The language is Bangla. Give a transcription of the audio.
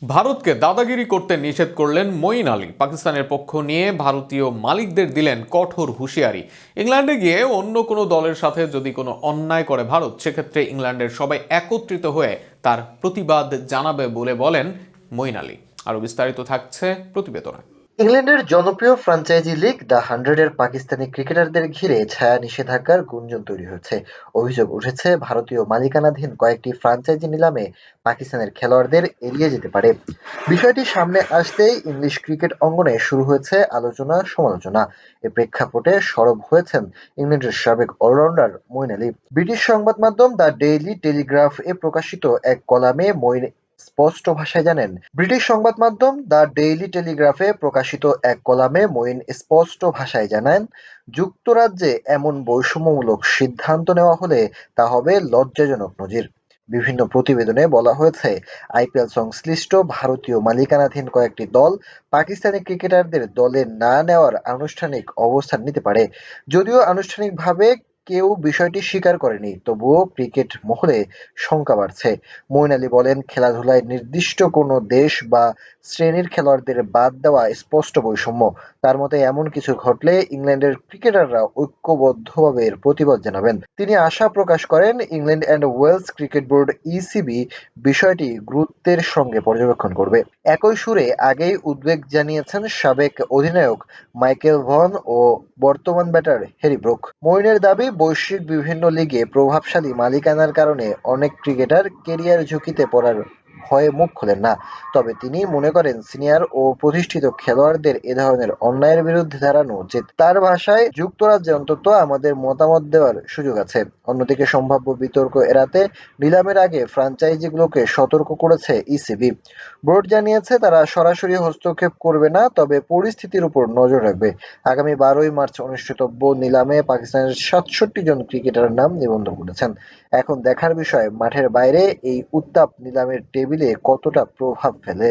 ভারতকে দাদাগিরি করতে নিষেধ করলেন মঈন আলী। পাকিস্তানের পক্ষ নিয়ে ভারতীয় মালিকদের দিলেন কঠোর হুঁশিয়ারি। ইংল্যান্ডে গিয়ে অন্য কোনো দলের সাথে যদি কোনো অন্যায় করে ভারত, সেক্ষেত্রে ইংল্যান্ডের সবাই একত্রিত হয়ে তার প্রতিবাদ জানাবে বলে বলেন মঈন আলী। আরও বিস্তারিত থাকছে প্রতিবেদনে। ইংল্যান্ডের জনপ্রিয় ফ্র্যাঞ্চাইজি লীগ দ্য হান্ড্রেডের পাকিস্তানি ক্রিকেটারদের ঘিরে ছায়া নিষেধাজ্ঞার গুঞ্জন তৈরি হয়েছে। অভিযোগ উঠেছে ভারতীয় মালিকানাধীন কয়েকটি ফ্র্যাঞ্চাইজি নিলামে পাকিস্তানের খেলোয়াড়দের এড়িয়ে যেতে পারে। বিষয়টি সামনে আসতেই ইংলিশ ক্রিকেট অঙ্গনে শুরু হয়েছে আলোচনা সমালোচনা। এ প্রেক্ষাপটে সরব হয়েছেন ইংল্যান্ডের সাবেক অলরাউন্ডার মঈন আলী। ব্রিটিশ সংবাদ মাধ্যম দ্য ডেইলি টেলিগ্রাফ এ প্রকাশিত এক কলামে মঈন স্পষ্ট ভাষায় জানেন ব্রিটিশ সংবাদ মাধ্যম দ্য ডেইলি টেলিগ্রাফে প্রকাশিত এক কলামে মঈন স্পষ্ট ভাষায় জানান, যুক্তরাজ্যে এমন বৈষম্যমূলক সিদ্ধান্ত নেওয়া হলে তা হবে লজ্জাজনক নজির। বিভিন্ন প্রতিবেদনে বলা হয়েছে, আইপিএল সংশ্লিষ্ট ভারতীয় মালিকানাধীন কয়েকটি দল পাকিস্তানি ক্রিকেটারদের দলে না নেওয়ার আনুষ্ঠানিক অবস্থান নিতে পারে। যদিও আনুষ্ঠানিকভাবে কেউ বিষয়টি স্বীকার করেনি, তবুও ক্রিকেট মহলে শঙ্কা বাড়ছে। মঈন আলী বলেন, খেলাধুলায় নির্দিষ্ট কোনো দেশ বা শ্রেণীর খেলোয়াড়দের বাদ দেওয়া স্পষ্ট বৈষম্য। তার মতে এমন কিছু ঘটলে ইংল্যান্ডের ক্রিকেটাররা ঐক্যবদ্ধভাবে এর প্রতিবাদ জানাবেন। তিনি আশা প্রকাশ করেন, England and Wales cricket board ECB বিষয়টি গুরুত্বের সঙ্গে পর্যবেক্ষণ করবে। একই সুরে আগেই উদ্বেগ জানিয়েছেন সাবেক অধিনায়ক মাইকেল ভন ও বর্তমান ব্যাটার হ্যারি ব্রুক। মঈনের দাবি, বৈশ্বিক বিভিন্ন লিগে প্রভাবশালী মালিকানার কারণে অনেক ক্রিকেটার কেরিয়ার ঝুঁকিতে পড়ার ভয়ে মুখ খোলেন না। তবে তিনি মনে করেন, সিনিয়র ও প্রতিষ্ঠিত খেলোয়াড়দের এ ধরনের অন্যায়ের বিরুদ্ধে দাঁড়ানো উচিত। তার ভাষায়, যুক্তরাজ্যে অন্তত আমাদের মতামত দেওয়ার সুযোগ আছে। অন্যদিকে সম্ভাব্য বিতর্ক এড়াতে নিলামের আগে ফ্র্যাঞ্চাইজিগুলোকে সতর্ক করেছে ইসিবি। বোর্ড জানিয়েছে তারা সরাসরি হস্তক্ষেপ করবে না, তবে পরিস্থিতির উপর নজর রাখবে। আগামী 12ই মার্চ অনুষ্ঠিতব্য নিলামে পাকিস্তানের ৬৭ জন ক্রিকেটারের নাম নিবন্ধন করেছেন। এখন দেখার বিষয়, মাঠের বাইরে এই উত্তাপ নিলামের টেবিলে কতটা প্রভাব ফেলে।